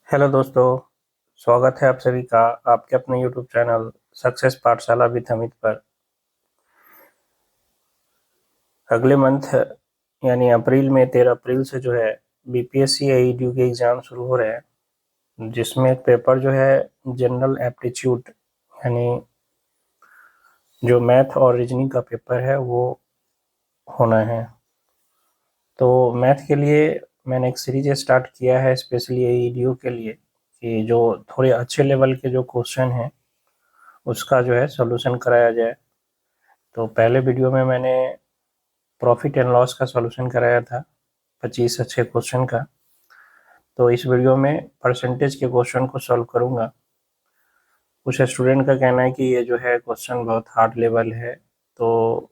Hello दोस्तों। स्वागत है आप सभी का आपके अपने यूट्यूब चैनल सक्सेस पाठशाला विद अमित पर। अगले मंथ यानी अप्रैल में 13 अप्रैल से जो है बीपीएससी एईडीयू के एग्ज़ाम शुरू हो रहे हैं, जिसमें एक पेपर जो है जनरल एप्टीट्यूड यानी जो मैथ और रीजनिंग का पेपर है वो होना है। तो मैथ के लिए मैंने एक सीरीज स्टार्ट किया है स्पेशली एईडीयू के लिए कि जो थोड़े अच्छे लेवल के जो क्वेश्चन हैं उसका जो है सॉल्यूशन कराया जाए। तो पहले वीडियो में मैंने प्रॉफिट एंड लॉस का सॉल्यूशन कराया था 25 अच्छे क्वेश्चन का। तो इस वीडियो में परसेंटेज के क्वेश्चन को सॉल्व करूंगा। कुछ स्टूडेंट का कहना है कि ये जो है क्वेश्चन बहुत हार्ड लेवल है, तो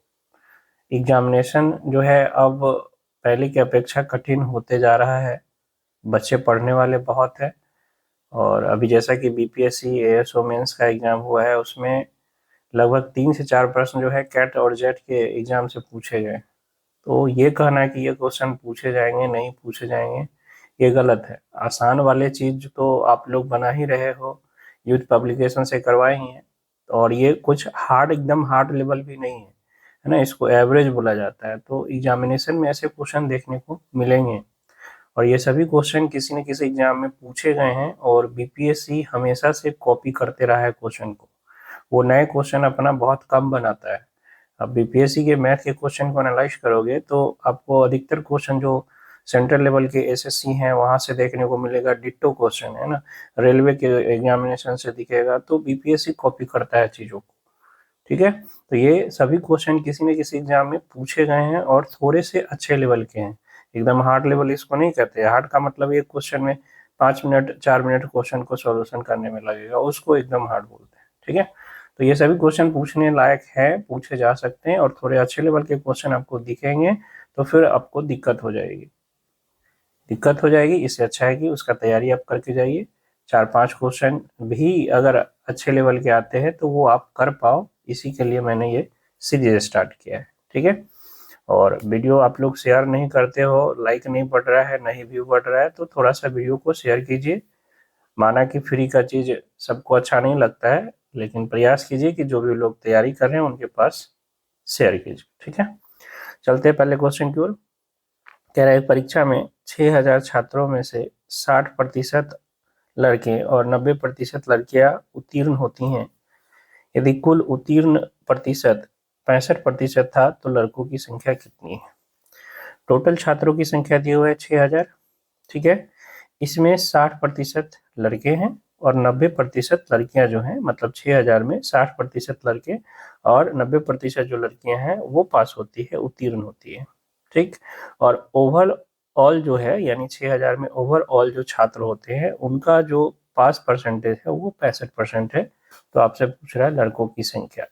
एग्जामिनेशन जो है अब पहले की अपेक्षा कठिन होते जा रहा है। बच्चे पढ़ने वाले बहुत हैं और अभी जैसा कि बीपीएससी एएसओ मेंस का एग्ज़ाम हुआ है उसमें लगभग 3 से 4 प्रश्न जो है कैट और जेट के एग्ज़ाम से पूछे गए। तो ये कहना है कि ये क्वेश्चन पूछे जाएंगे नहीं पूछे जाएंगे, ये गलत है। आसान वाले चीज तो आप लोग बना ही रहे हो, यूथ पब्लिकेशन से करवाए ही हैं। और ये कुछ हार्ड एकदम हार्ड लेवल भी नहीं है ना, इसको एवरेज बोला जाता है। तो एग्जामिनेशन में ऐसे क्वेश्चन देखने को मिलेंगे और ये सभी क्वेश्चन किसी न किसी एग्जाम में पूछे गए हैं और बीपीएससी हमेशा से कॉपी करते रहा है क्वेश्चन को। वो नए क्वेश्चन अपना बहुत कम बनाता है। अब बीपीएससी के मैथ के क्वेश्चन को एनालाइज करोगे तो आपको अधिकतर क्वेश्चन जो सेंट्रल लेवल के एसएससी हैं वहां से देखने को मिलेगा, डिट्टो क्वेश्चन है ना, रेलवे के एग्जामिनेशन से दिखेगा। तो बीपीएससी कॉपी करता है चीज़ों को, ठीक है। तो ये सभी क्वेश्चन किसी न किसी एग्जाम में पूछे गए हैं और थोड़े से अच्छे लेवल के हैं। एकदम हार्ड लेवल इसको नहीं कहते। हार्ड का मतलब एक क्वेश्चन में 5 मिनट 4 मिनट क्वेश्चन को सॉल्यूशन करने में लगेगा, उसको एकदम हार्ड बोलते हैं, ठीक है। तो ये सभी क्वेश्चन पूछने लायक है, पूछे जा सकते हैं और थोड़े अच्छे लेवल के क्वेश्चन आपको दिखेंगे तो फिर आपको दिक्कत हो जाएगी। इससे अच्छा है कि उसका तैयारी आप करके जाइए। 4-5 क्वेश्चन भी अगर अच्छे लेवल के आते हैं तो वो आप कर पाओ, इसी के लिए मैंने ये सीरीज स्टार्ट किया है, ठीक है। और वीडियो आप लोग शेयर नहीं करते हो, लाइक नहीं बढ़ रहा है, नहीं व्यू बढ़ रहा है, तो थोड़ा सा वीडियो को शेयर कीजिए। माना कि फ्री का चीज़ सबको अच्छा नहीं लगता है, लेकिन प्रयास कीजिए कि जो भी लोग तैयारी कर रहे हैं उनके पास शेयर कीजिए, ठीक है। चलते हैं पहले क्वेश्चन की ओर। कह रहा है परीक्षा में 6000 छात्रों में से 60% लड़के और 90% लड़कियां उत्तीर्ण होती हैं। यदि कुल उत्तीर्ण प्रतिशत 65% था तो लड़कों की संख्या कितनी है। टोटल छात्रों की संख्या दी हुई है 6000, ठीक है। इसमें 60% लड़के हैं और 90% लड़कियां जो हैं, मतलब 6000 में 60% लड़के और 90% जो लड़कियां हैं वो पास होती है, उत्तीर्ण होती है, ठीक। और ओवरऑल जो है यानी 6000 में ओवरऑल जो छात्र होते हैं उनका जो पास परसेंटेज है वो 65% है। तो आपसे पूछ रहा है लड़कों की संख्या।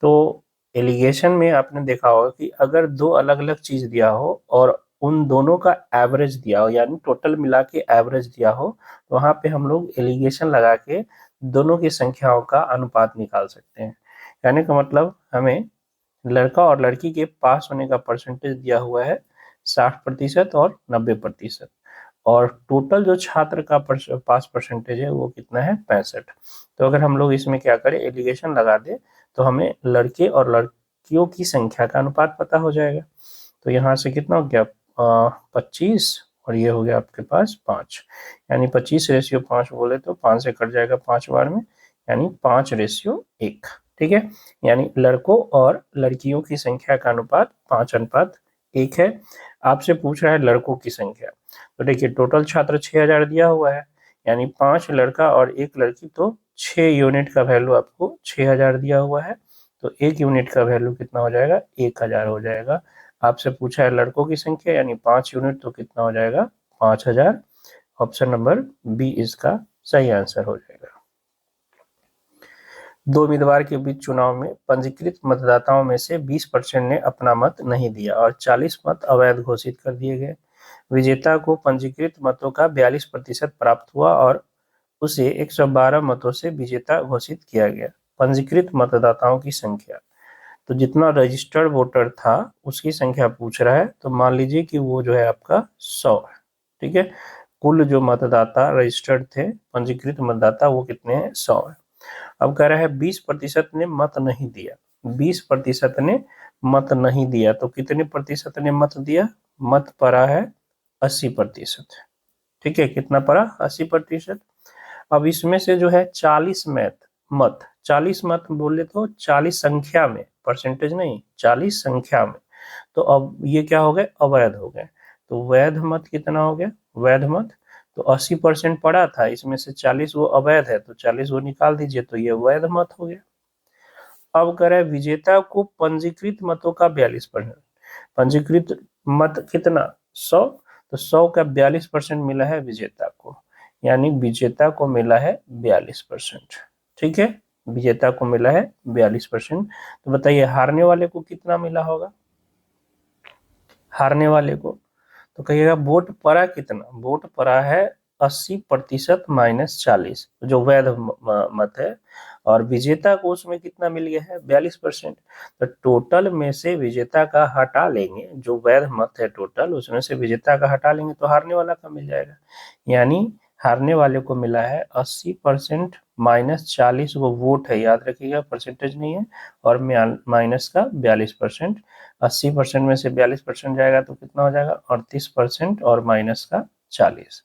तो एलिगेशन में आपने देखा होगा कि अगर दो अलग अलग चीज दिया हो और उन दोनों का एवरेज दिया हो यानी टोटल मिला के एवरेज दिया हो, तो वहां पे हम लोग एलिगेशन लगा के दोनों की संख्याओं का अनुपात निकाल सकते हैं। कहने का मतलब हमें लड़का और लड़की के पास होने का परसेंटेज दिया हुआ है 60% और 90%, और टोटल जो छात्र का पास परसेंटेज है वो कितना है 65। तो अगर हम लोग इसमें क्या करें, एलिगेशन लगा दे तो हमें लड़के और लड़कियों की संख्या का अनुपात पता हो जाएगा। तो यहाँ से कितना हो गया 25 और ये हो गया आपके पास 5, यानी 25:5 बोले तो 5 से कट जाएगा 5 बार में, यानी 5:1, ठीक है। यानी लड़कों और लड़कियों की संख्या का अनुपात 5:1 है। आपसे पूछ रहा है लड़कों की संख्या। तो देखिए टोटल छात्र 6000 दिया हुआ है, यानी 5 लड़का और 1 लड़की, तो 6 यूनिट का वैल्यू आपको 6000 दिया हुआ है। तो 1 यूनिट का वैल्यू कितना हो जाएगा 1000 हो जाएगा। आपसे पूछा है लड़कों की संख्या यानी 5 यूनिट, तो कितना हो जाएगा 5000। ऑप्शन नंबर बी इसका सही आंसर हो जाएगा। दो उम्मीदवार के बीच चुनाव में पंजीकृत मतदाताओं में से 20% ने अपना मत नहीं दिया और 40 मत अवैध घोषित कर दिए गए। विजेता को पंजीकृत मतों का 42% प्राप्त हुआ और उसे 112 मतों से विजेता घोषित किया गया। पंजीकृत मतदाताओं की संख्या, तो जितना रजिस्टर्ड वोटर था उसकी संख्या पूछ रहा है, तो मान लीजिए कि वो जो है आपका 100 है, ठीक है। कुल जो मतदाता रजिस्टर्ड थे, पंजीकृत मतदाता, वो कितने हैं? 100 है। अब कह रहा है 20% ने मत नहीं दिया। 20% ने मत नहीं दिया, तो कितने प्रतिशत ने मत दिया? मत पड़ा है 80%। ठीक है, कितना पड़ा? 80%। अब इसमें से जो है 40 मत 40 मत बोले तो 40 संख्या में, परसेंटेज नहीं, 40 संख्या में। तो अब ये क्या हो गए? अवैध हो गए। तो वैध मत कितना हो गया? वैध मत तो 80% पड़ा था, इसमें से 40 वो अवैध है, तो 40 वो निकाल दीजिए, तो ये वैध मत हो गया। अब कह रहे विजेता को पंजीकृत मतों का 42%। पंजीकृत मत कितना? 100। तो 100 का 42% मिला है विजेता को, यानी विजेता को मिला है 42%। ठीक है, विजेता को मिला है 42%। तो बताइए हारने वाले को कितना मिला होगा? हारने वाले को तो कहिएगा वोट पड़ा कितना? वोट पड़ा है 80% माइनस 40, जो वैध मत है, और विजेता को उसमें कितना मिल गया है? 42%। तो टोटल में से विजेता का हटा लेंगे, जो वैध मत है टोटल, उसमें से विजेता का हटा लेंगे तो हारने वाला का मिल जाएगा। यानी हारने वाले को मिला है 80% माइनस 40, वो वोट है, याद रखिएगा, परसेंटेज नहीं है, और माइनस का 42%। 80% में से 42% जाएगा तो कितना हो जाएगा? 38%, और माइनस का 40।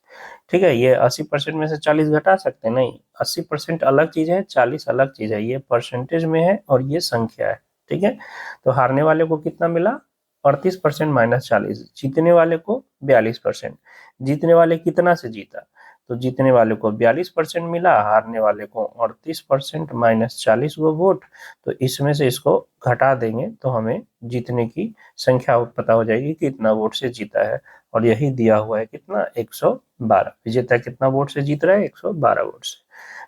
ठीक है, ये 80% में से 40 घटा सकते हैं? नहीं, 80% अलग चीज है, 40 अलग चीज है, ये परसेंटेज में है और ये संख्या है। ठीक है, तो हारने वाले को कितना मिला? 38% माइनस 40। जीतने वाले को 42%। जीतने वाले कितना से जीता? तो जीतने वाले को 42% मिला, हारने वाले को 38% माइनस 40 वो वोट। तो इसमें से इसको घटा देंगे तो हमें जीतने की संख्या पता हो जाएगी कि कितना वोट से जीता है, और यही दिया हुआ है कितना? 112। विजेता कितना वोट से जीत रहा है? 112 वोट से।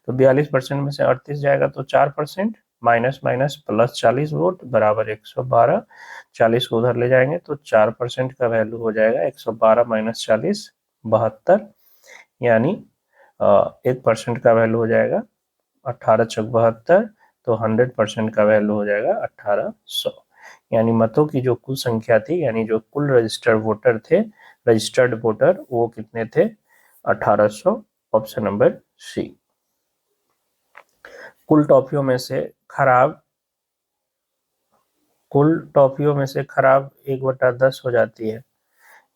तो 42% में से 38 जाएगा तो 4%, माइनस माइनस प्लस 40 वोट बराबर 112। 40 को उधर ले जाएंगे तो 4% का वैल्यू हो जाएगा 112 माइनस 40, 72। यानी 1% का वैल्यू हो जाएगा 18 चौक 72, तो 100% का वैल्यू हो जाएगा 1800। यानी मतों की जो कुल संख्या थी, यानी जो कुल रजिस्टर्ड वोटर थे, रजिस्टर्ड वोटर, वो कितने थे? 1800। Option number C. कुल टॉफियों में से खराब 1/10 हो जाती है।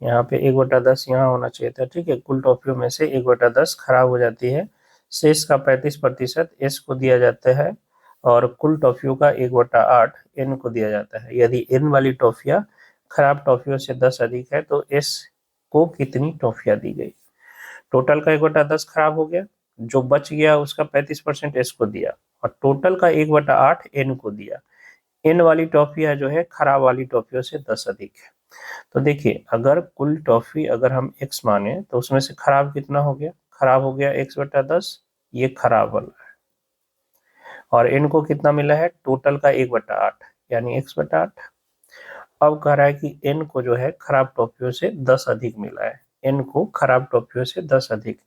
यहाँ पे 1/10 यहाँ होना चाहिए था। ठीक है, कुल टॉफियों में से 1/10 खराब हो जाती है। शेष का 35% एस को दिया जाता है, और कुल टॉफियों का 1/8 एन को दिया जाता है। यदि एन वाली टॉफियाँ खराब टॉफियों से 10 अधिक है तो एस को कितनी टॉफियाँ दी गई? टोटल का 1/10 खराब हो गया, जो बच गया उसका 35% एस को दिया, और टोटल का 1/8 एन को दिया। एन वाली टॉफियाँ जो है खराब वाली टॉफियों से 10 अधिक है। तो देखिए, अगर कुल टॉफी अगर हम x माने तो उसमें से खराब कितना हो गया? खराब हो गया 1/10, ये खराब वाला है। और n को कितना मिला है? टोटल का 1/8, यानी x/8। अब कह रहा है कि n को जो है खराब टॉफियों से 10 अधिक मिला है। n को खराब टॉफियों से 10 अधिक,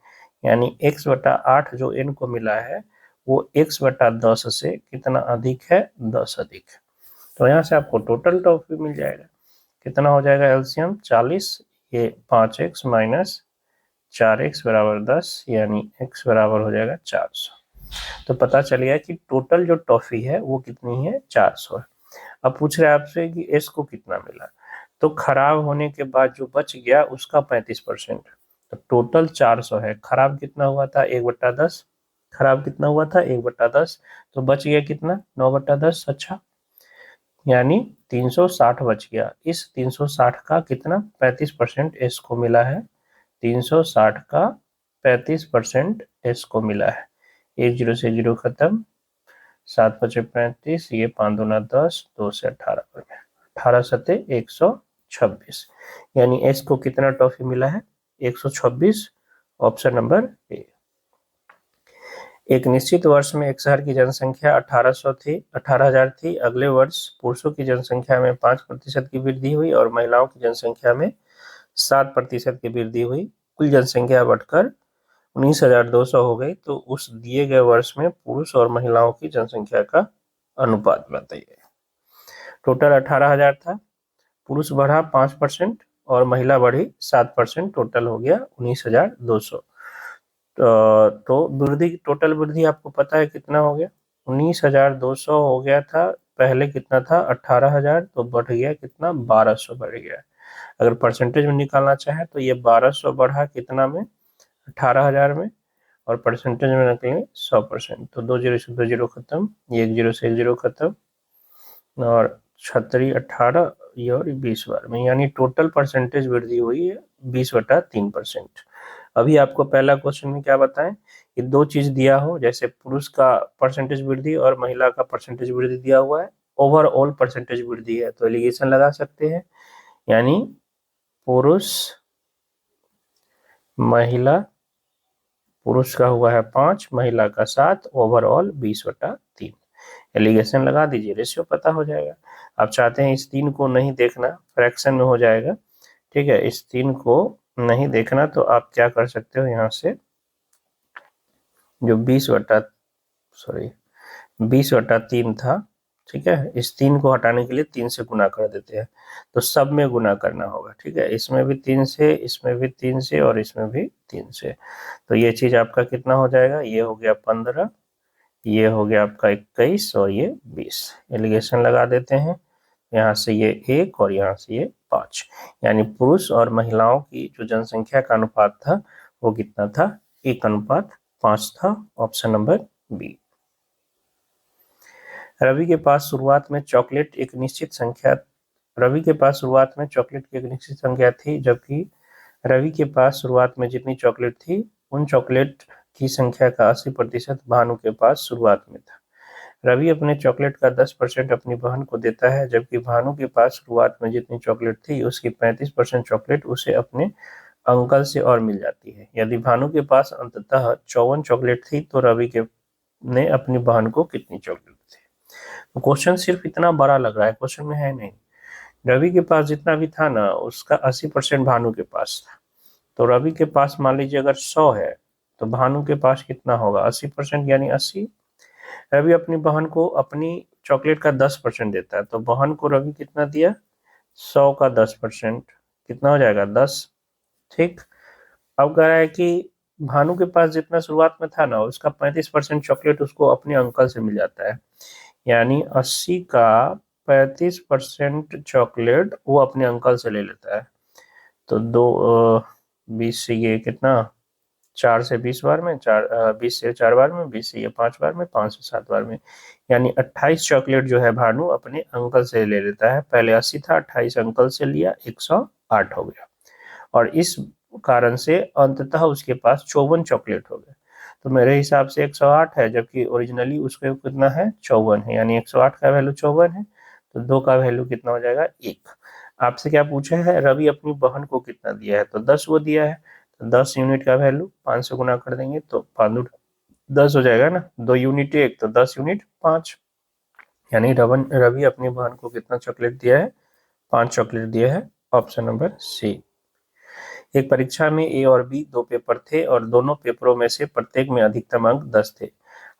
यानी x/8 जो n को मिला है वो x/10 से कितना अधिक है? 10 अधिक। तो यहाँ से आपको टोटल टॉफी मिल जाएगा। कितना हो जाएगा एलसीएम? 40, ये 5x माइनस 4x बराबर 10, यानी x बराबर हो जाएगा 400। तो पता चल गया कि टोटल जो टॉफी है वो कितनी है? 400 है। अब पूछ रहे हैं आपसे कि s को कितना मिला, तो खराब होने के बाद जो बच गया उसका 35%। तो टोटल 400 है, खराब कितना हुआ था? 1/10। खराब कितना हुआ था? 1/10। तो बच गया कितना? 9/10। अच्छा, यानी 360 बच गया। इस 360 का कितना? 35% एस को मिला है। 360 का 35% एस को मिला है। 1 0 से 0 खत्म, 7 5 35, ये 5 दूना 10, 2 से 18 बन गया। 18 सते 126, यानी एस को कितना टॉफी मिला है? 126। Option number A. एक निश्चित वर्ष में एक शहर की जनसंख्या 18,000 थी। अगले वर्ष पुरुषों की जनसंख्या में 5% की वृद्धि हुई और महिलाओं की जनसंख्या में 7% की वृद्धि हुई। कुल जनसंख्या बढ़कर 19,200 हो गई। तो उस दिए गए वर्ष में पुरुष और महिलाओं की जनसंख्या का अनुपात बताइए। टोटल 18,000 था, पुरुष बढ़ा 5%, और महिला बढ़ी 7%, टोटल हो गया 19,200। तो वृद्धि, टोटल वृद्धि आपको पता है कितना हो गया, 19,200 हो गया था, पहले कितना था 18,000, तो बढ़ गया कितना 1,200 बढ़ गया। अगर परसेंटेज में निकालना चाहे तो ये 1,200 बढ़ा कितना में, 18,000 में, और परसेंटेज में निकलेंगे 100%। तो 2 जीरो से 2 जीरो खत्म, 1 जीरो से 1 जीरो खत्म, और 36, 18 ये और 20 बार में, यानी टोटल परसेंटेज वृद्धि हुई है 20/3%। अभी आपको पहला क्वेश्चन में क्या बताएं कि दो चीज दिया हो, जैसे पुरुष का परसेंटेज वृद्धि और महिला का परसेंटेज वृद्धि दिया हुआ है, ओवरऑल परसेंटेज वृद्धि है, तो एलिगेशन लगा सकते हैं, यानी पुरुष महिला, पुरुष का हुआ है 5, महिला का 7, ओवरऑल 20/3। एलिगेशन लगा दीजिए, रेशियो पता हो जाएगा। आप चाहते हैं इस 3 को नहीं देखना, फ्रैक्शन में हो जाएगा, ठीक है, इस 3 को नहीं देखना, तो आप क्या कर सकते हो, यहाँ से जो 20/3 था, ठीक है, इस 3 को हटाने के लिए 3 से गुना कर देते हैं, तो सब में गुना करना होगा, ठीक है, इसमें भी 3 से, इसमें भी 3 से, और इसमें भी 3 से, तो ये चीज आपका कितना हो जाएगा, ये हो गया 15, ये हो गया आपका 21, और ये 20। एलिगेशन लगा देते हैं, यहाँ से ये 1 और यहाँ से ये 5, यानी पुरुष और महिलाओं की जो जनसंख्या का अनुपात था वो कितना था, 1:5 था। Option number B. रवि के पास शुरुआत में चॉकलेट एक निश्चित संख्या, रवि के पास शुरुआत में चॉकलेट की एक निश्चित संख्या थी, जबकि रवि के पास शुरुआत में जितनी चॉकलेट थी उन चॉकलेट की संख्या का 80% भानु के पास शुरुआत में था। रवि अपने चॉकलेट का 10% अपनी बहन को देता है, जबकि भानु के पास शुरुआत में जितनी चॉकलेट थी उसकी 35% चॉकलेट उसे अपने अंकल से और मिल जाती है। यदि भानु के पास अंततः 54 चॉकलेट थी तो रवि के ने अपनी बहन को कितनी चॉकलेट थी। तो क्वेश्चन सिर्फ इतना बड़ा लग रहा है, क्वेश्चन में है नहीं। रवि के पास जितना भी था ना उसका 80% भानु के पास था, तो रवि के पास मान लीजिए अगर 100 है तो भानु के पास कितना होगा, 80%, यानी 80। रवि अपनी बहन को अपनी चॉकलेट का 10% देता है, तो बहन को रवि कितना दिया, 100 का 10%, कितना हो जाएगा 10, ठीक। अब कह रहा है कि भानु के पास जितना शुरुआत में था ना उसका 35% चॉकलेट उसको अपने अंकल से मिल जाता है, यानी 80 का 35% चॉकलेट वो अपने अंकल से ले लेता है। तो 20 से ये कितना, 4 से 20 बार में, 20 से 4 बार में, 20 से ये 5 बार में, 5 से 7 बार में, यानी 28 चॉकलेट जो है भानु अपने अंकल से ले लेता है। पहले 80 था, 28 अंकल से लिया, 108 हो गया, और इस कारण से अंततः उसके पास 54 चॉकलेट हो गए। तो मेरे हिसाब से 108 है, जबकि ओरिजिनली उसके कितना है, 54 है, यानी 108 का वैल्यू 54 है, तो 2 का वैल्यू कितना हो जाएगा, 1। आपसे क्या पूछा है, रवि अपनी बहन को कितना दिया है, तो 10 वो दिया है, तो 10 यूनिट का वैल्यू 5 से गुना कर देंगे तो 5 10 हो जाएगा ना, 2 यूनिट 1 तो 10 यूनिट 5, यानी रवि अपनी बहन को कितना चॉकलेट दिया है, 5 चॉकलेट दिया है। Option number C. एक परीक्षा में ए और बी 2 पेपर थे और दोनों पेपरों में से प्रत्येक में अधिकतम अंक 10 थे।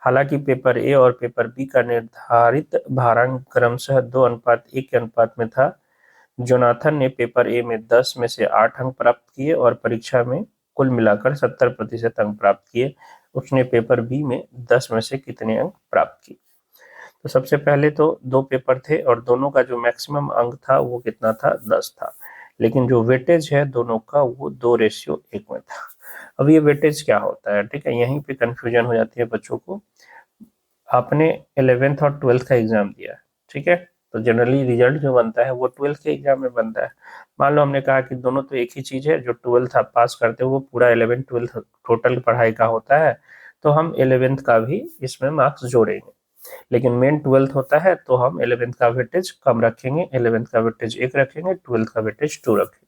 हालांकि पेपर ए और पेपर बी का निर्धारित भारांक क्रमशः 2:1 के अनुपात में था। जोनाथन ने पेपर ए में 10 में से 8 अंक प्राप्त किए और परीक्षा में कुल मिलाकर 70% अंक प्राप्त किए। उसने पेपर बी में 10 में से कितने अंक प्राप्त किए। तो सबसे पहले तो 2 पेपर थे और दोनों का जो मैक्सिमम अंक था वो कितना था, 10 था, लेकिन जो वेटेज है दोनों का वो 2:1 में था। अब ये वेटेज क्या होता है, ठीक है, यहीं पे कंफ्यूजन हो जाती है बच्चों को। आपने 11th और 12th का एग्जाम दिया, ठीक है, तो जनरली रिजल्ट जो बनता है वो 12th के एग्जाम में बनता है। मान लो हमने कहा कि दोनों तो एक ही चीज है, जो 12th आप पास करते हो वो पूरा 11th 12th टोटल पढ़ाई का होता है, तो हम 11th का भी इसमें मार्क्स जोड़ेंगे। लेकिन मेन 12th होता है तो हम 11th का वेटेज कम रखेंगे, 11th का वेटेज 1 रखेंगे, 12th का वेटेज 2 रखेंगे।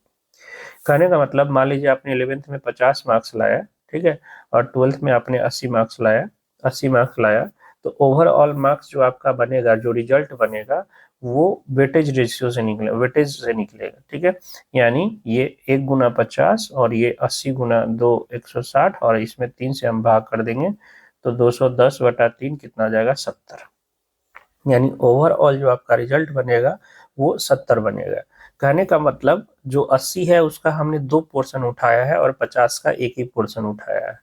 कहने का मतलब, मान लीजिए आपने 11th में 50 मार्क्स लाया, ठीक है, और 12th में आपने 80 मार्क्स लाया, 80 मार्क्स लाया, तो ओवरऑल मार्क्स जो आपका बनेगा, जो रिजल्ट बनेगा वो वेटेज रेशियो से निकले, वेटेज से निकलेगा, ठीक है, यानी ये 1 गुना 50 और ये 80 गुना 2 160, और इसमें 3 से हम भाग कर देंगे तो 210/3 कितना आ जाएगा, 70, यानी ओवरऑल जो आपका रिजल्ट बनेगा वो 70 बनेगा। कहने का मतलब जो 80 है उसका हमने 2 पोर्शन उठाया है और 50 का एक ही पोर्शन उठाया है,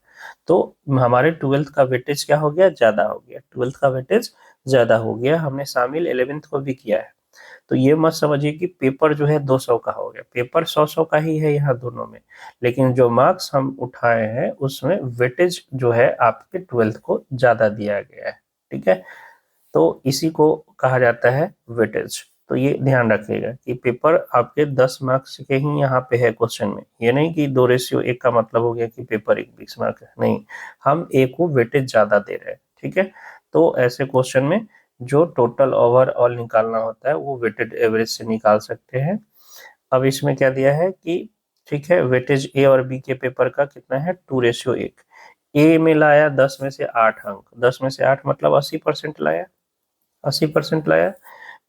तो हमारे 12th का वेटेज क्या हो गया, ज्यादा हो गया। 12th का वेटेज ज्यादा हो गया, हमने शामिल 11th को भी किया है। तो ये मत समझिए कि पेपर जो है 200 का हो गया, पेपर 100 का ही है यहाँ दोनों में, लेकिन जो मार्क्स हम उठाए हैं उसमें वेटेज जो है आपके 12th को ज्यादा दिया गया है। ठीक है, तो इसी को कहा जाता है वेटेज। तो ये ध्यान रखिएगा कि पेपर आपके 10 मार्क्स के ही यहाँ पे है क्वेश्चन में, ये नहीं कि 2:1 का मतलब हो गया कि पेपर एक 20 मार्क है, नहीं, हम ए को वेटेज ज्यादा दे रहे हैं। ठीक है, तो ऐसे क्वेश्चन में जो टोटल ओवरऑल निकालना होता है वो वेटेड एवरेज से निकाल सकते हैं। अब इसमें क्या दिया है कि ठीक है, वेटेज ए और बी के पेपर का कितना है, 2:1। ए में लाया 10 में से 8 अंक, 10 में से 8 मतलब 80% लाया, 80% लाया।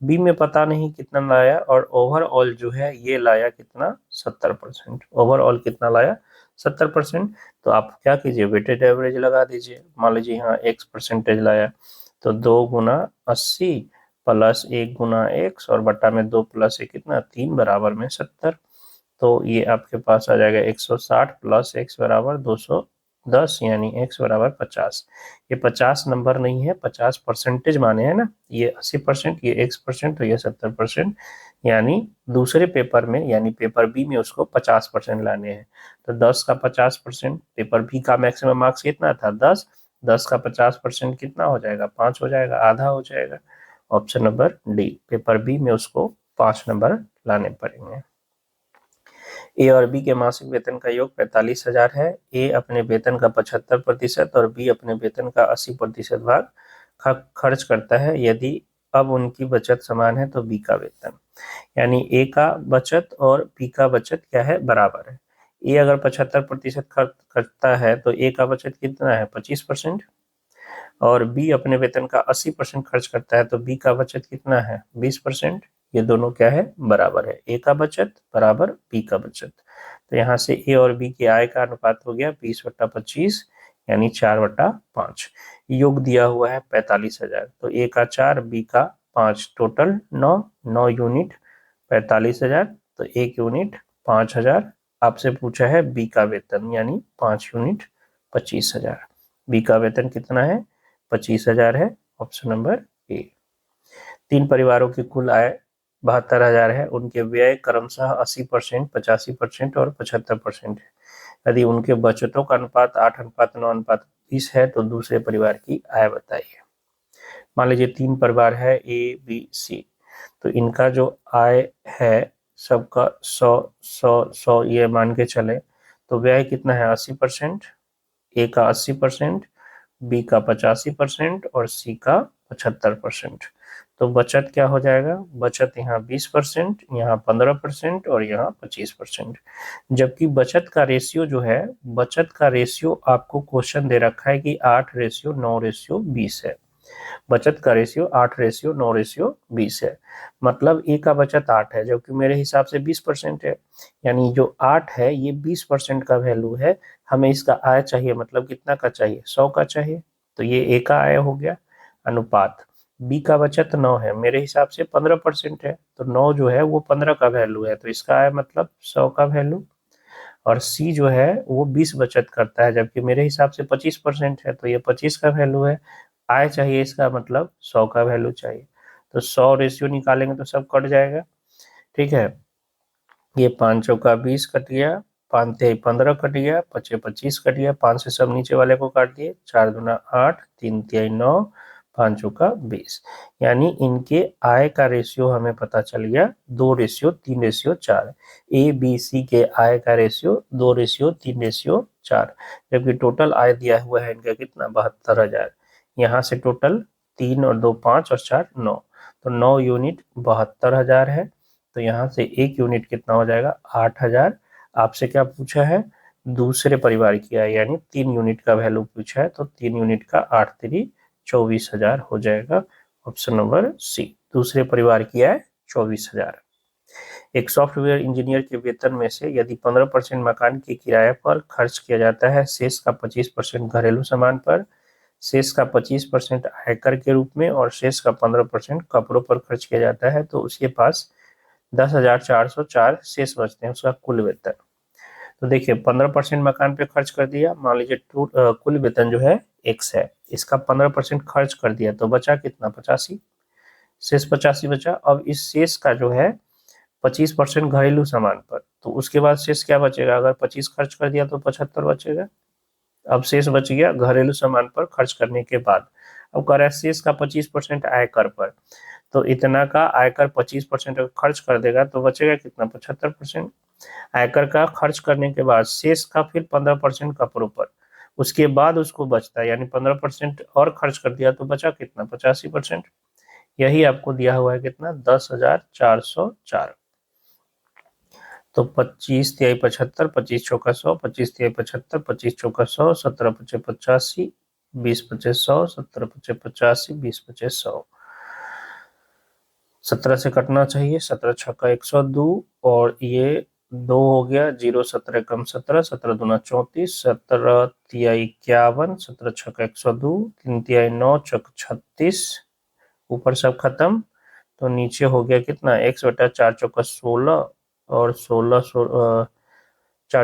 बी में पता नहीं कितना लाया, और ओवरऑल जो है ये लाया कितना, 70%। ओवरऑल कितना लाया, 70%। तो आप क्या कीजिए, वेटेड एवरेज लगा दीजिए। मान लीजिए यहाँ x परसेंटेज लाया, तो 2 × 80 प्लस 1 × x और बटा में 2 प्लस 1 कितना, 3 बराबर में 70। तो ये आपके पास आ जाएगा 160 प्लस x बराबर 210, यानी x बराबर 50। ये 50 नंबर नहीं है, 50 परसेंटेज माने हैं ना, ये 80%, ये x%, तो ये 70%, यानी दूसरे पेपर में यानी पेपर बी में उसको 50% लाने हैं। तो 10 का 50%, पेपर बी का मैक्सिमम मार्क्स कितना था, 10, 10 का 50% कितना हो जाएगा, 5 हो जाएगा, आधा हो जाएगा। Option number D, paper B में उसको 5 नंबर लाने पड़ेंगे। ए और बी के मासिक वेतन का योग 45,000 है। ए अपने वेतन का 75% और बी अपने वेतन का 80% भाग खर्च करता है। यदि अब उनकी बचत समान है तो बी का वेतन, यानी ए का बचत और बी का बचत क्या है, बराबर है। ए अगर 75% खर्च करता है तो ए का बचत कितना है, 25%, और बी अपने वेतन का 80% खर्च करता है तो बी का बचत कितना है, 20%। ये दोनों क्या है, बराबर है, ए का बचत बराबर बी का बचत। तो यहाँ से ए और बी की आय का अनुपात हो गया 20/25, यानी 4/5। योग दिया हुआ है 45,000, तो ए का 4, बी का 5, टोटल 9 यूनिट 45,000, तो 1 यूनिट 5,000। आपसे पूछा है बी का वेतन, यानी 5 यूनिट 25,000। बी का वेतन कितना है, 25,000 है। Option number A. 3 परिवारों की कुल आय 72,000 है, उनके व्यय क्रमशः 80%, 85% और 75% है। यदि उनके बचतों का अनुपात 8:9:20 है तो दूसरे परिवार की आय बताइए। मान लीजिए 3 परिवार है, ए बी सी, तो इनका जो आय है सबका 100 ये मान के चले, तो व्यय कितना है, 80%, ए का 80%, बी का 85% और सी का 75%। तो बचत क्या हो जाएगा, बचत यहाँ 20%, यहाँ 15% और यहाँ 25%। जबकि बचत का रेशियो जो है, बचत का रेशियो आपको क्वेश्चन दे रखा है कि 8:9:20 है। बचत का रेशियो 8:9:20 है, मतलब ए का बचत 8 है, जबकि मेरे हिसाब से 20% है, यानी जो 8 है ये 20% का वैल्यू है। हमें इसका आय चाहिए, मतलब कितना का चाहिए, 100 का चाहिए, तो ये ए का आय हो गया। अनुपात, बी का बचत 9 है, मेरे हिसाब से 15% है, तो 9 जो है वो 15 का वैल्यू है, तो इसका आय मतलब 100 का वैल्यू। और सी जो है वो 20 बचत करता है, जबकि मेरे हिसाब से 25% है, तो ये 25 का वैल्यू है। आय चाहिए इसका मतलब 100 का वैल्यू चाहिए, तो 100 रेशियो निकालेंगे तो सब कट जाएगा। ठीक है, ये 5 चौका 20 कट गया, 5 तिहाई 15 कट गया, 5 25 कट गया, 5 से सब नीचे वाले को काट दिए, 4 दूना 8, 3 तिहाई 9, 5 चौका 20, यानी इनके आय का रेशियो हमें पता चल गया 2:3:4। ए बी सी के आय का रेशियो 2:3:4, जबकि टोटल आय दिया हुआ है इनका कितना, 72,000। यहाँ से टोटल 3 और 2 5 और 4 9, तो 9 यूनिट 72,000 है। तो यहाँ से 1 यूनिट कितना हो जाएगा, 8,000। आपसे क्या पूछा है, दूसरे परिवार की आय, यानी 3 यूनिट का वैल्यू पूछा है, तो 3 यूनिट का 8×3 = 24,000 हो जाएगा। ऑप्शन नंबर सी, दूसरे परिवार की आय 24,000। एक सॉफ्टवेयर इंजीनियर के वेतन में से यदि 15% मकान की किराए पर खर्च किया जाता है, शेष का 25% घरेलू सामान पर, शेष का 25% आयकर के रूप में और शेष का 15% कपड़ों पर खर्च किया जाता है, तो उसके पास 10,404 शेष बचते हैं उसका कुल वेतन। तो देखिए 15% मकान पे खर्च कर दिया, मान लीजिए कुल वेतन जो है x है, इसका 15% खर्च कर दिया तो बचा कितना 85, शेष 85 बचा। अब इस शेष का जो है 25% घरेलू सामान पर, तो उसके बाद शेष क्या बचेगा, अगर 25 खर्च कर दिया तो 75 बचेगा। अब शेष बच गया घरेलू सामान पर खर्च करने के बाद। अब कह रहा है शेष का 25% आयकर पर, तो इतना का आयकर 25% अगर खर्च कर देगा तो बचेगा कितना 75%। आयकर का खर्च करने के बाद शेष का फिर 15% कपड़ों पर, उसके बाद उसको बचता है, यानी 15% और खर्च कर दिया तो बचा कितना 85%। यही आपको दिया हुआ है कितना 10,404। तो 25 तिहाई 75, 25 चौका 100, 25 तिहाई 75, 25 चौका 100, 17 पचे 85, 20 पचे 100, 17 पचे 85, 20 पचे 100। 17 से कटना चाहिए, 17 छक्का 102 और ये 2 हो गया, 0 17 कम 17, 17 दूना 34, 17 तिहाई 51, 17 छक्का 102, 3 तिहाई 9 चक 36, ऊपर सब खत्म। तो नीचे हो गया कितना x बटा 4 चौका 16 और 4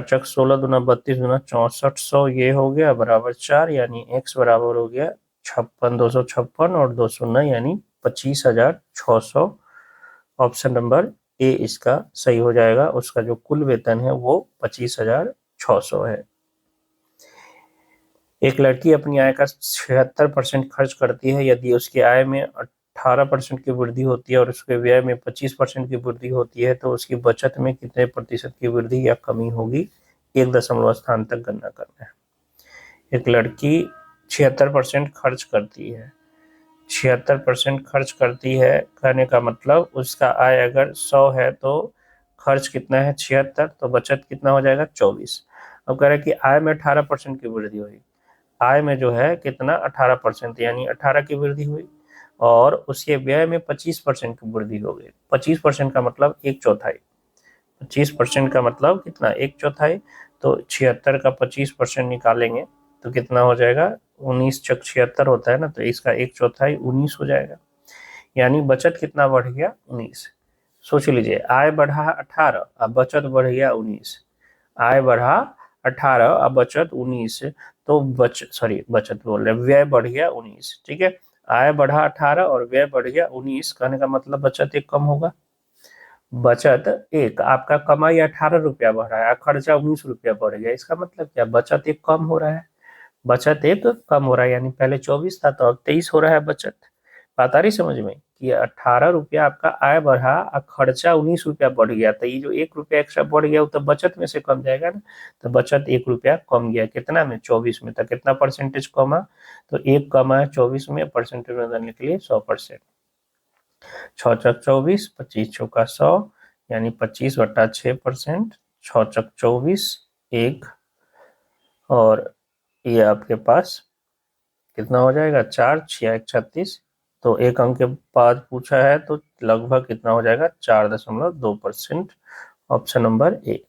चक 16 दूना 32 दूना 6400, ये हो गया बराबर 4, यानी x बराबर हो गया 56,256 और 209 यानी 25,600। ऑप्शन नंबर ए इसका सही हो जाएगा। उसका जो कुल वेतन है वो 25,600 है। एक लड़की अपनी आय का 76% खर्च करती है। यदि उसकी आय में 18% की वृद्धि होती है और उसके व्यय में 25% की वृद्धि होती है तो उसकी बचत में कितने प्रतिशत की वृद्धि या कमी होगी, 1 स्थान तक गणना करना है। एक लड़की 76% खर्च करती है, 76% खर्च करती है कहने का मतलब उसका आय अगर 100 है तो खर्च कितना है 76, तो बचत कितना हो जाएगा 24। अब कह रहे हैं कि आय में 18% की वृद्धि हुई, आय में जो है कितना 18%, यानी 18 की वृद्धि हुई और उसके व्यय में 25% की वृद्धि हो गई। 25% का मतलब 1/4, 25% का मतलब कितना 1/4। तो 76 का 25% निकालेंगे तो कितना हो जाएगा 19 चक 76 होता है ना, तो इसका 1/4 19 हो जाएगा, यानी बचत कितना बढ़ गया 19। सोच लीजिए आय बढ़ा 18 अब बचत बढ़ गया 19, आय बढ़ा 18 अब बचत 19, तो बचत बोल रहे व्यय बढ़ गया 19। ठीक है, आय बढ़ा 18 और व्यय बढ़ गया 19 कहने का मतलब बचत एक कम होगा। बचत एक, आपका कमाई 18 रुपया बढ़ रहा है, खर्चा 19 रुपया बढ़ गया, इसका मतलब क्या बचत एक कम हो रहा है। बचत एक कम हो रहा है, यानी पहले 24 था तो अब 23 हो रहा है बचत। बात आ रही समझ में कि 18 रुपया आपका आय बढ़ा और खर्चा 19 रुपया बढ़ गया, तो ये जो 1 रुपया एक्स्ट्रा बढ़ गया वो तो बचत में से कम जाएगा ना, तो बचत 1 रुपया कम गया कितना में 24 में, तो कितना परसेंटेज कमा, तो 1 कमा 24 में, परसेंटेज में बदलने के लिए 100%। 6 चक 24, 25 चौका 100 यानी 25/6%, 6 चक 24 1, और ये आपके पास कितना हो जाएगा 4 6 36, तो एक अंक के बाद पूछा है तो लगभग कितना हो जाएगा 4.2%। ऑप्शन नंबर ए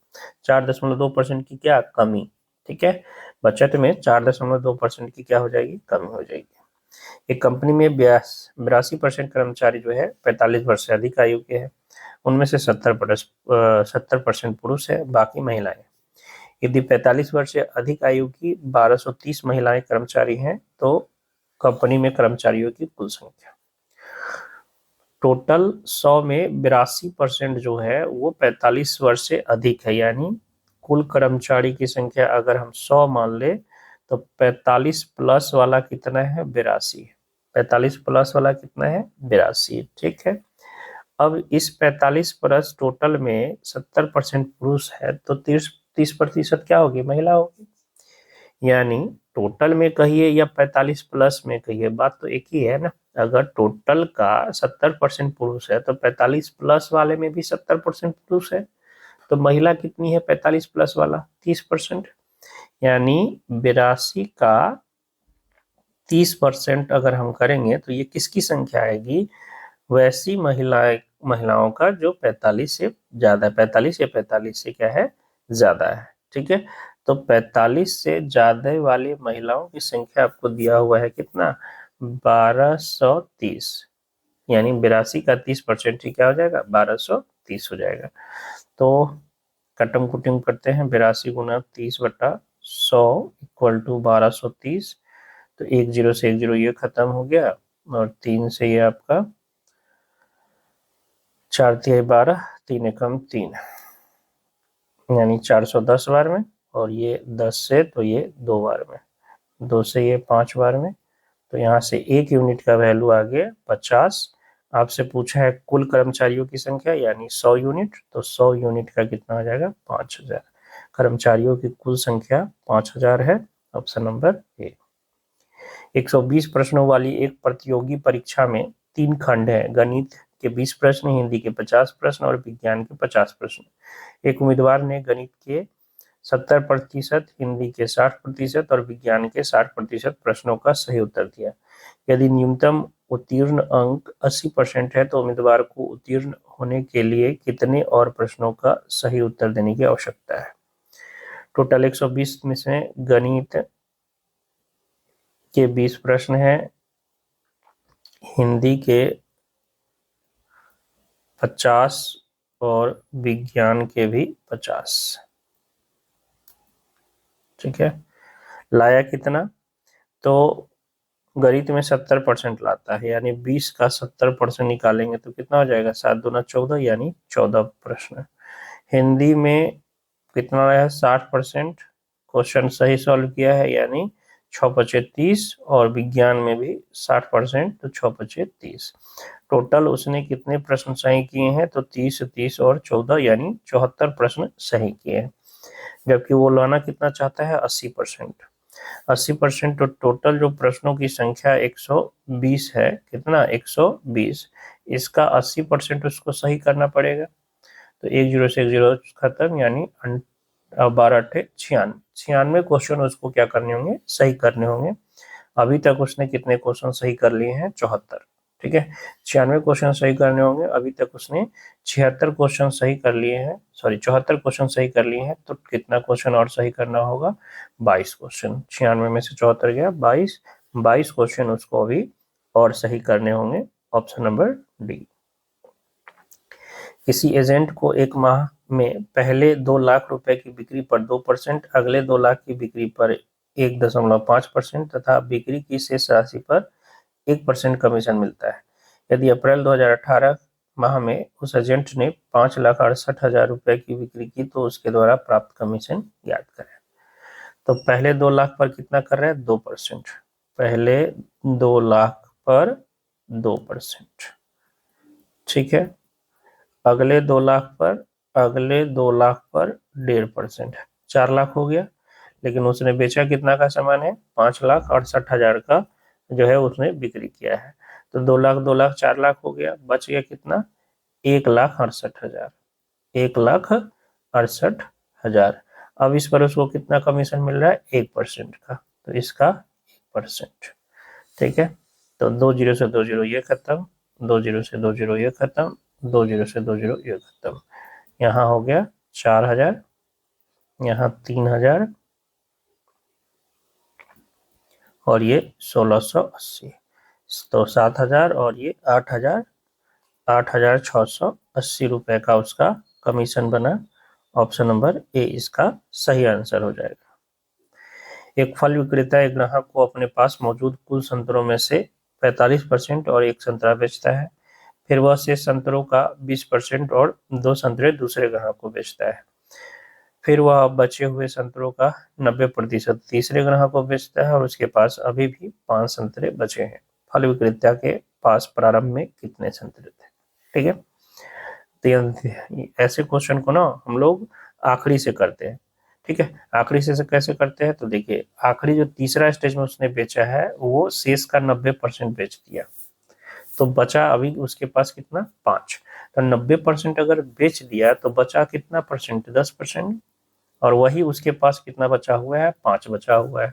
4.2% की क्या कमी। ठीक है, बचत में 4.2% की क्या हो जाएगी कमी हो जाएगी। एक कंपनी में 82% कर्मचारी जो है 45 वर्ष से अधिक आयु के हैं, उनमें से 70% पुरुष है, बाकी महिलाएं। यदि 45 वर्ष से अधिक आयु की 1230 महिलाएं कर्मचारी हैं तो कंपनी में कर्मचारियों की कुल संख्या टोटल 100 में 82% जो है वो 45 वर्ष से अधिक है, यानी कुल कर्मचारी की संख्या अगर हम 100 मान ले तो 45 प्लस वाला कितना है 82, 45 प्लस वाला कितना है 82। ठीक है, अब इस 45 प्लस टोटल में 70% पुरुष है तो 30% क्या होगी महिला होगी, यानी टोटल में कहिए या 45 प्लस में कहिए बात तो एक ही है ना। अगर टोटल का 70% पुरुष है तो 45 प्लस वाले में भी 70% पुरुष है, तो महिला कितनी है 45 प्लस वाला 30%, यानी 82 का 30% अगर हम करेंगे तो ये किसकी संख्या आएगी, वैसी महिलाओं का जो 45 से ज्यादा है, 45 या 45 से क्या है ज्यादा है। ठीक है, तो 45 से ज्यादा वाली महिलाओं की संख्या आपको दिया हुआ है कितना 1230, यानी 82 का 30% ही क्या हो जाएगा 1230। 30 हो जाएगा। तो कटम कुटिंग करते हैं, 82 गुना 30/100 इक्वल टू 1230। तो 10 से 10 ये खत्म हो गया, और 3 से ये आपका 4 तिहाई 12, 3 एकम 3, यानी 410 बार में, और ये 10 से तो ये 2 बार में, 2 से ये 5 बार में। तो यहाँ से 1 यूनिट का वैल्यू आ गया 50। आपसे पूछा है कुल कर्मचारियों की संख्या यानी 100 यूनिट, तो 100 यूनिट का कितना आ जाएगा 5000। कर्मचारियों की कुल संख्या 5000 है, ऑप्शन नंबर ए। 120 प्रश्नों वाली एक प्रतियोगी परीक्षा में 3 खंड है, गणित के 20 प्रश्न, हिंदी के 50 प्रश्न और विज्ञान के 50 प्रश्न। एक उम्मीदवार ने गणित के 70%, हिंदी के 60% और विज्ञान के 60% प्रश्नों का सही उत्तर दिया। यदि न्यूनतम उत्तीर्ण अंक 80% है तो उम्मीदवार को उत्तीर्ण होने के लिए कितने और प्रश्नों का सही उत्तर देने की आवश्यकता है। टोटल 120 में से गणित के 20 प्रश्न हैं, हिंदी के 50 और विज्ञान के भी 50। ठीक है, लाया कितना, तो गणित में 70% लाता है, यानी 20 का 70% निकालेंगे तो कितना हो जाएगा 7 दूना 14, यानी 14 प्रश्न। हिंदी में कितना आया 60%, क्वेश्चन सही सॉल्व किया है, यानी 6×5 30, और विज्ञान में भी 60%, तो 6×5 30। टोटल उसने कितने प्रश्न सही किए हैं, तो 30 30 और 14, यानी 74 प्रश्न सही किए हैं। जबकि वो लाना कितना चाहता है 80%। 80%, तो टोटल जो प्रश्नों की संख्या 120 है, कितना 120, इसका 80% उसको सही करना पड़ेगा। तो 10 से 10 खत्म, यानी 12×8 96 क्वेश्चन उसको क्या करने होंगे, सही करने होंगे। अभी तक उसने कितने क्वेश्चन सही कर लिए हैं 74। ठीक है, 96 क्वेश्चन सही करने होंगे, अभी तक उसने 76 क्वेश्चन सही कर लिए हैं, सॉरी 74 क्वेश्चन सही कर लिए हैं, तो कितना क्वेश्चन और सही करना होगा 22 क्वेश्चन। 96 में से 74 गया 22 क्वेश्चन उसको अभी और सही करने होंगे, ऑप्शन नंबर डी। किसी एजेंट को एक माह में पहले 2 लाख रुपए की बिक्री पर 2%, अगले 2 लाख की बिक्री पर 1.5% तथा बिक्री की शेष राशि पर 1% कमीशन मिलता है। यदि अप्रैल 2018 माह में उस एजेंट ने 5,68,000 रुपए की बिक्री की तो उसके द्वारा प्राप्त कमीशन ज्ञात करें। तो पहले 2 लाख पर कितना कर रहे हैं 2%, पहले 2 लाख पर 2%। ठीक है, अगले 2 लाख पर 1.5% 4 लाख हो गया। लेकिन उसने बेचा कितना का सामान है 5,68,000 का जो है उसने बिक्री किया है। तो 2 लाख 2 लाख 4 लाख हो गया, बच गया कितना 1,68,000, 1,68,000। अब इस पर उसको कितना कमीशन मिल रहा है 1% का, तो इसका 1%। ठीक है, तो 20 से 20 ये खत्म, 20 से 20 ये खत्म, 20 से 20 ये खत्म। यहाँ हो गया 4,000, यहाँ 3,000 और ये 1,680, तो 7,000 और ये 8,000, 8,680 रुपए का उसका कमीशन बना। ऑप्शन नंबर ए इसका सही आंसर हो जाएगा। एक फल विक्रेता एक ग्राहक को अपने पास मौजूद कुल संतरों में से 45% और एक संतरा बेचता है, फिर वह शेष संतरों का 20% और 2 संतरे दूसरे ग्राहक को बेचता है। फिर वह बचे हुए संतरों का 90% तीसरे ग्राहक को बेचता है और उसके पास अभी भी 5 संतरे बचे हैं। फल विक्रेता के पास प्रारंभ में कितने संतरे थे। ठीक है, तो ऐसे क्वेश्चन को ना हम लोग आखिरी से करते हैं। ठीक है, आखिरी से कैसे करते हैं, तो देखिए आखिरी जो तीसरा स्टेज में उसने बेचा है वो शेष का 90% बेच दिया, तो बचा अभी उसके पास कितना 5। तो 90% अगर बेच दिया तो बचा कितना परसेंट 10%, और वही उसके पास कितना बचा हुआ है 5 बचा हुआ है।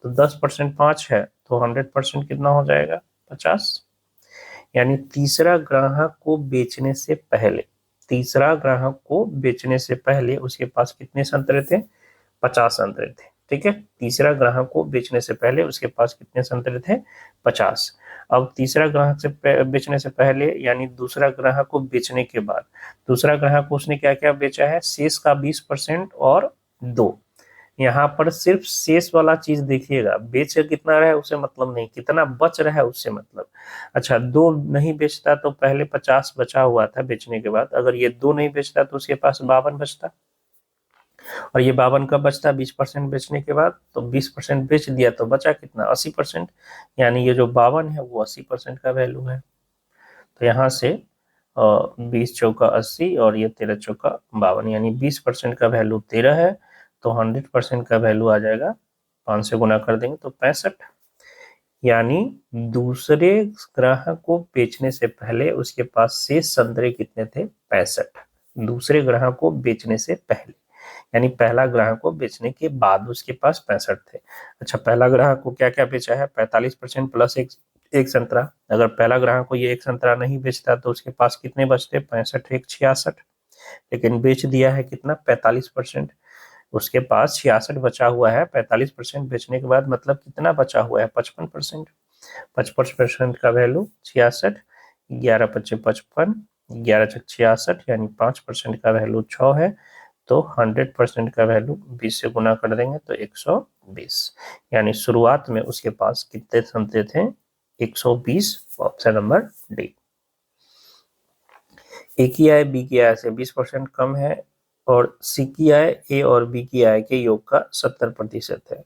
तो 10% 5 है, तो 100% कितना हो जाएगा 50। यानी तीसरा ग्राहक को बेचने से पहले, तीसरा ग्राहक को बेचने से पहले उसके पास कितने संतरे थे 50 संतरे थे। ठीक है। तीसरा ग्राहक को बेचने से पहले उसके पास कितने संतरे थे? 50। अब तीसरा ग्राहक से बेचने से पहले यानी दूसरा ग्राहक को बेचने के बाद दूसरा ग्राहक को उसने क्या क्या बेचा है? शेष का 20% और 2। यहाँ पर सिर्फ शेष वाला चीज देखिएगा, बेच कितना रहा है उससे मतलब नहीं, कितना बच रहा है उससे मतलब। अच्छा, 2 नहीं बेचता तो पहले 50 बचा हुआ था बेचने के बाद, अगर ये 2 नहीं बेचता तो उसके पास 52 बचता, और ये 52 कब बचता? 20% बेचने के बाद। तो 20% बेच दिया तो बचा कितना? 80%। यानी ये जो 52 है वो 80% का वैल्यू है। तो यहाँ से 20 चौका 80 और ये 13 चौका 52, यानी 20% का वैल्यू 13 है, तो 100% का वैल्यू आ जाएगा 5 से गुना कर देंगे तो 65। यानी दूसरे ग्राहक को बेचने से पहले उसके पास शेष संतरे कितने थे? 65। दूसरे ग्राहक को बेचने से पहले, यानी पहला ग्राहक को बेचने के बाद उसके पास 65 थे। अच्छा, पहला ग्राहक को क्या क्या बेचा है? 45% प्लस एक संतरा। अगर पहला ग्राहक को ये एक संतरा नहीं बेचता तो उसके पास कितने बचते? 65 एक 66। लेकिन बेच दिया है कितना? 45%। उसके पास 66 बचा हुआ है। 45% बेचने के बाद मतलब कितना बचा हुआ है? 55%। 55% का वैल्यू 66, 11 पच्चे 55, 11 छक 66, यानी 5% का वैल्यू 6 है। तो 100% का वैल्यू 20 से गुना कर देंगे तो 120। यानी शुरुआत में उसके पास कितने संतरे थे? 120। Option number D. ए की आय बी की आय से 20% कम है और सी की आय ए और बी की आय के योग का 70% है।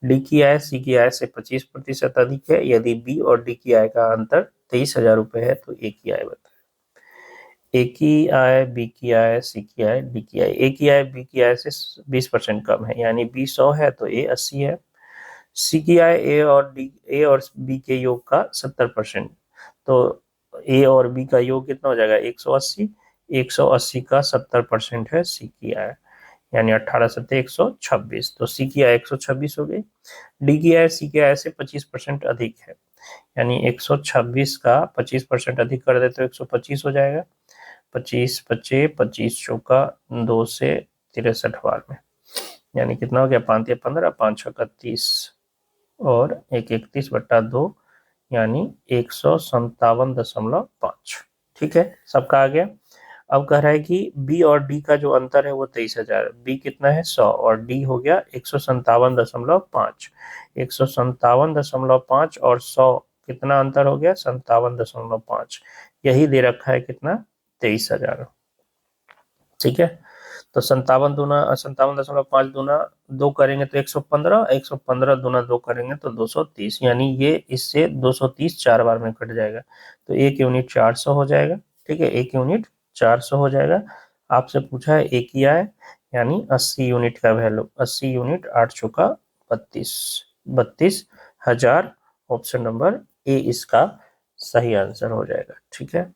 डी की आय सी की आय से 25% अधिक है। यदि बी और डी की आय का अंतर 23,000 रुपए है तो ए की आय बताएं। ए की आय बी की आय सी की आय डी की आय। ए की आय बी की आय से 20% कम है, यानी बी 100 है तो ए 80 है। सी की आय ए और बी के योग का 70%, तो ए और बी का योग कितना हो जाएगा? 180। 180 का 70% है सी की आय, यानी 18 सत्ते 126, तो सी की आय 126 हो गई। डी की आय सी की आय से 25% अधिक है, यानी 126 का 25% अधिक कर दे तो 125 हो जाएगा। 25 पच्चे 25 चौका 2 से 63 बार में, यानी कितना हो गया? 5 या 15, 5 छक्का 30 और 1 31/2, यानी 157.5। ठीक है, सबका आ गया। अब कह रहा है कि बी और डी का जो अंतर है वो 23,000, बी कितना है? 100 और डी हो गया 157.5। 157.5 और 100 कितना अंतर हो गया? 57.5। यही दे रखा है कितना? 23,000। ठीक है, तो 57 दूना 2 करेंगे तो 115, 115 दूना 2 करेंगे तो 230, यानी ये इससे 230 4 बार में कट जाएगा, तो एक यूनिट 400 हो जाएगा। ठीक है, एक यूनिट 400 हो जाएगा। आपसे पूछा है ए की आय, यानी 80 यूनिट का वैल्यू, 80 यूनिट 8 चौका 32, 32,000। ऑप्शन नंबर ए इसका सही आंसर हो जाएगा। ठीक है,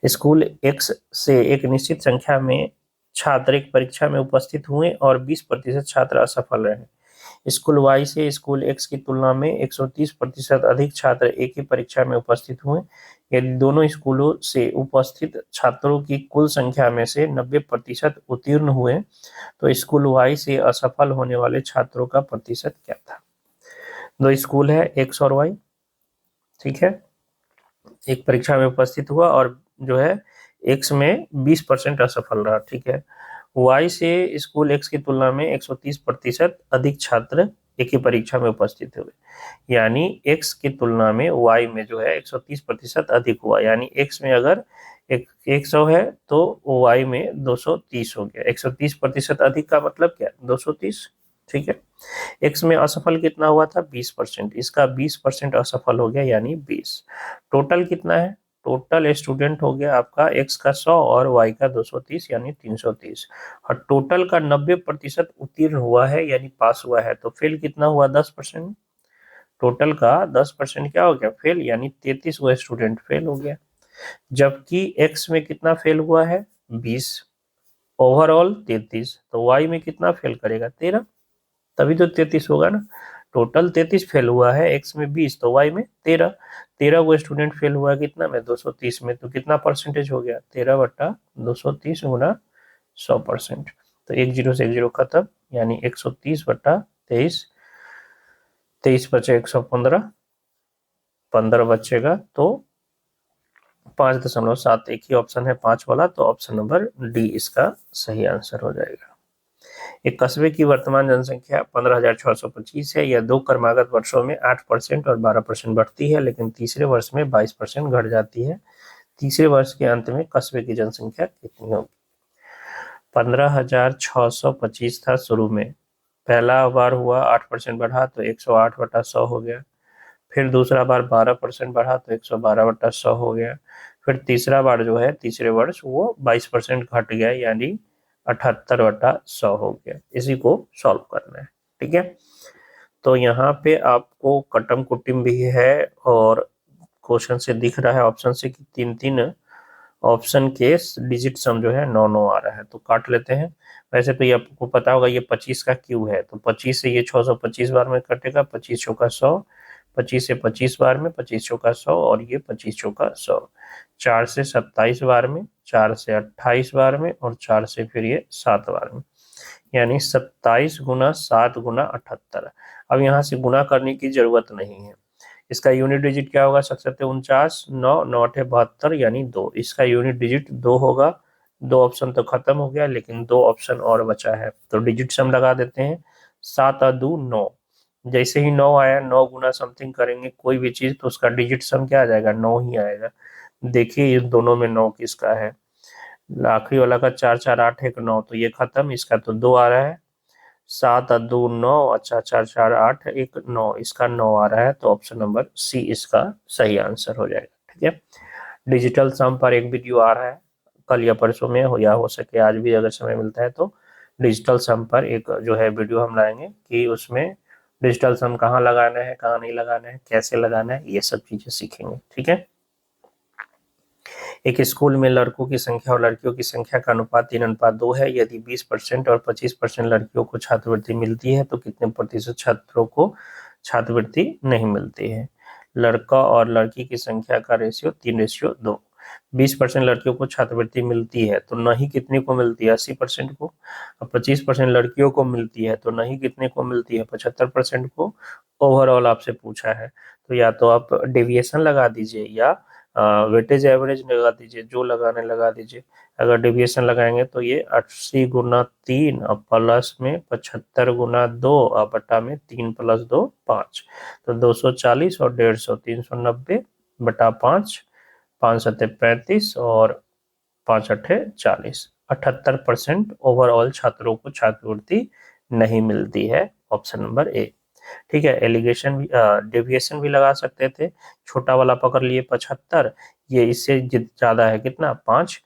स्कूल एक्स से एक निश्चित संख्या में छात्र एक परीक्षा में उपस्थित हुए और 20% छात्र असफल रहे। स्कूल वाई से स्कूल एक्स की तुलना में 130% अधिक छात्र एक ही परीक्षा में उपस्थित हुए। यदि दोनों स्कूलों से उपस्थित छात्रों की कुल संख्या में से 90% उत्तीर्ण हुए तो स्कूल वाई से असफल होने वाले छात्रों का प्रतिशत क्या था? दो स्कूल है एक्स और वाई, ठीक है, एक परीक्षा में उपस्थित हुआ और जो है एक्स में 20% असफल रहा। ठीक है, वाई से स्कूल एक्स की तुलना में 130% अधिक छात्र एक ही परीक्षा में उपस्थित हुए, यानी एक्स की तुलना में वाई में जो है 130% अधिक हुआ, यानी एक्स में अगर 100 है तो वाई में 230 हो गया। 130% अधिक का मतलब क्या? 230। ठीक है, एक्स में असफल कितना हुआ था? 20%, इसका 20% असफल हो गया, यानी 20। टोटल कितना है? टोटल स्टूडेंट हो गया आपका एक्स का 100 और वाई का 230, यानी 330। और टोटल का 90% उत्तीर्ण हुआ है, यानी पास हुआ है, तो फेल कितना हुआ? 10%। टोटल का 10% क्या हो गया? फेल, यानी 33 वो स्टूडेंट फेल हो गया। जबकि एक्स में कितना फेल हुआ है? 20, ओवरऑल 33, तो वाई में कितना फेल करेगा? 13, तभी तो 33 होगा ना। टोटल 33 फेल हुआ है, एक्स में 20 तो वाई में 13। 13 वो स्टूडेंट फेल हुआ कितना में? 230 में, तो कितना परसेंटेज हो गया? 13/230 गुना 100%। तो 1 जीरो से 1 जीरो खत्म, यानी 130 बटा 23, 23 बचे 115, 15 बचेगा तो 5.7, एक ही ऑप्शन है 5 वाला, तो ऑप्शन नंबर डी इसका सही आंसर हो जाएगा। एक कस्बे की वर्तमान जनसंख्या 15,625 है। यह 2 क्रमागत वर्षों में 8% और 12% बढ़ती है, लेकिन तीसरे वर्ष में 22% घट जाती है। तीसरे वर्ष के अंत में कस्बे की जनसंख्या कितनी होगी? 15,625 था शुरू में, पहला बार हुआ 8% बढ़ा तो 108 बटा 100 हो गया, फिर दूसरा बार 12% बढ़ा तो 112 बटा 100 हो गया, फिर तीसरा बार जो है तीसरे वर्ष वो 22% घट गया, यानी 78 बटा 100 हो गया। इसी को सॉल्व करना है, ठीक है। तो यहाँ पे आपको कटम कुटिम भी है, और क्वेश्चन से दिख रहा है ऑप्शन से कि 3 ऑप्शन के डिजिट सम जो है 9 आ रहा है, तो काट लेते हैं। वैसे तो ये आपको पता होगा, ये 25 का क्यू है, तो 25 से ये 625 बार में कटेगा, 25 चौका 100, 25 से 25 बार में, 25 चौका 100, और ये 25 चौका 100, 4 से 27 बार में, 4 से 28 बार में, और 4 से फिर ये 7 बार में, यानी 27 गुना 7 गुना 78। अब यहाँ से गुना करने की जरूरत नहीं है। इसका यूनिट डिजिट क्या होगा? 7×7 9, 9×8 = 72, यानी 2। इसका यूनिट डिजिट 2 होगा। 2 ऑप्शन तो खत्म हो गया, लेकिन 2 ऑप्शन और बचा है, तो डिजिट सम लगा देते हैं। 7 और 2 9, जैसे ही 9 आया, 9 गुना समथिंग करेंगे कोई भी चीज, तो उसका डिजिट सम क्या आ जाएगा? 9 ही आएगा। देखिए इन दोनों में 9 किसका है? आखिरी वाला का 4 4 8 1 9, तो ये खत्म, इसका तो 2 आ रहा है। 7 और 2 9, अच्छा 4 4 8 1 9, इसका 9 आ रहा है, तो ऑप्शन नंबर सी इसका सही आंसर हो जाएगा, ठीक है। डिजिटल सम पर एक वीडियो आ रहा है, कल या परसों में हो, या हो सके आज भी अगर समय मिलता है तो। डिजिटल सम पर एक जो है वीडियो हम लाएंगे कि उसमें डिजिटल सम कहाँ लगाना है, कहाँ नहीं लगाना है, कैसे लगाना है, ये सब चीजें सीखेंगे, ठीक है। एक स्कूल में लड़कों की संख्या और लड़कियों की संख्या का अनुपात 3:2 है। यदि 20% और 25% लड़कियों को छात्रवृत्ति मिलती है तो कितने प्रतिशत छात्रों को छात्रवृत्ति नहीं मिलती है? लड़का और लड़की की संख्या का रेशियो 3:2। 20% लड़कियों को छात्रवृत्ति मिलती है तो नहीं कितने को मिलती है? 80% को। 25% लड़कियों को मिलती है तो नहीं कितने को मिलती है? 75% को। ओवरऑल आपसे पूछा है, तो या तो आप डेविएशन लगा दीजिए या वेटेज एवरेज लगा दीजिए, जो लगाने लगा दीजिए। अगर डेविएशन लगाएंगे तो ये 80 गुना 3 और प्लस में 75 गुना 2 और बटा में 3 + 2 5, तो 240 और 150, 390 बटा 5, 5 × 35 और 5 × 40। 78% ओवरऑल छात्रों को छात्रवृत्ति नहीं मिलती है, ऑप्शन नंबर ए, ठीक है। एलिगेशन भी डेविएशन भी लगा सकते थे, छोटा वाला पकड़ लिए 75, ये इससे ज्यादा है कितना? 5,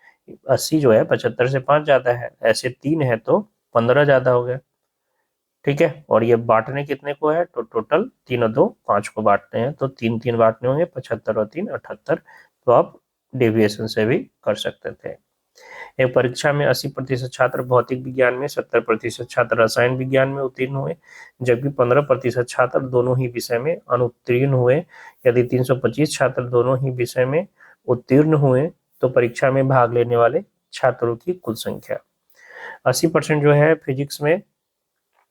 80 जो है 75 से 5 ज्यादा है, ऐसे 3 है तो 15 ज्यादा हो गया, ठीक है। और ये बांटने कितने को है? तो टोटल 3 और 2 5 को बांटते हैं, तो 3 3 बांटने होंगे, 75 और 3 78, तो आप डेविएशन से भी कर सकते थे। एक परीक्षा में 80% छात्र भौतिक विज्ञान में, 70% छात्र रसायन विज्ञान में उत्तीर्ण हुए, जबकि 15% छात्र दोनों ही विषय में अनुत्तीर्ण हुए। यदि 325 छात्र दोनों ही विषय में उत्तीर्ण हुए तो परीक्षा में भाग लेने वाले छात्रों की कुल संख्या। 80% जो है फिजिक्स में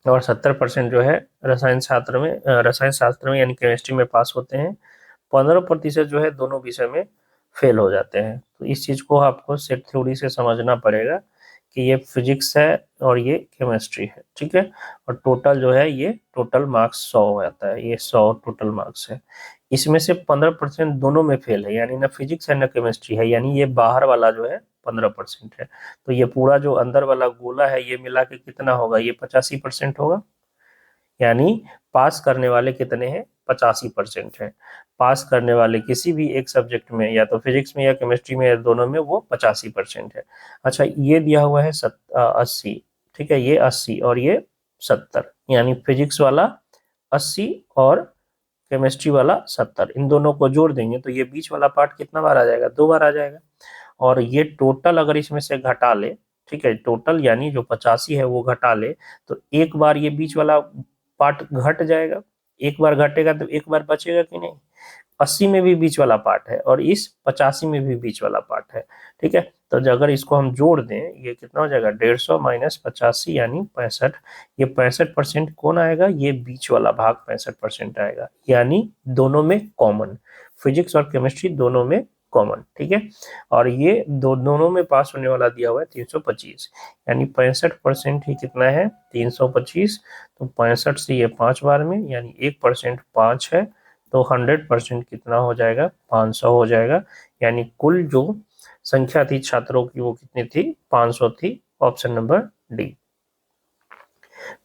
और 70% जो है रसायन शास्त्र में यानी केमिस्ट्री में पास होते हैं। 15% जो है दोनों विषय में फेल हो जाते हैं। तो इस चीज को आपको सेट थ्योरी से समझना पड़ेगा कि ये फिजिक्स है और ये केमिस्ट्री है, ठीक है। और टोटल जो है ये टोटल मार्क्स 100 हो जाता है, ये 100 टोटल मार्क्स है। इसमें से 15% दोनों में फेल है, यानी ना फिजिक्स है ना केमिस्ट्री है, यानी ये बाहर वाला जो है 15% है। तो ये पूरा जो अंदर वाला गोला है ये मिला के कितना होगा? ये 85% होगा, यानी पास करने वाले कितने हैं? 85% है। पास करने वाले किसी भी एक सब्जेक्ट में, या तो फिजिक्स में या केमिस्ट्री में, या दोनों में, वो 85% है। अच्छा, ये दिया हुआ है 80, ठीक है, ये 80 और ये 70, यानी फिजिक्स वाला 80 और केमिस्ट्री वाला 70, इन दोनों को जोड़ देंगे तो ये बीच वाला पार्ट कितना बार आ जाएगा? 2 बार आ जाएगा। और ये टोटल अगर इसमें से घटा ले, ठीक है, टोटल यानी जो 85 है वो घटा ले, तो एक बार ये बीच वाला पार्ट घट जाएगा, एक बार घटेगा तो एक बार बचेगा कि नहीं? 80 में भी बीच वाला पार्ट है और इस 85 में भी बीच वाला पार्ट है, ठीक है। तो अगर इसको हम जोड़ दें, ये कितना हो जाएगा, 150 माइनस 85 यानी 65। ये 65% कौन आएगा, ये बीच वाला भाग 65% आएगा, यानी दोनों में कॉमन, फिजिक्स और केमिस्ट्री दोनों में कॉमन, ठीक है। और ये दोनों में पास होने वाला दिया हुआ है 325, यानी 65% ही कितना है, 325। तो 65 से ये 5 बार में, यानी 1% 5 है, तो 100% कितना हो जाएगा, 500 हो जाएगा। यानी कुल जो संख्या थी छात्रों की वो कितनी थी, 500 थी। Option number D.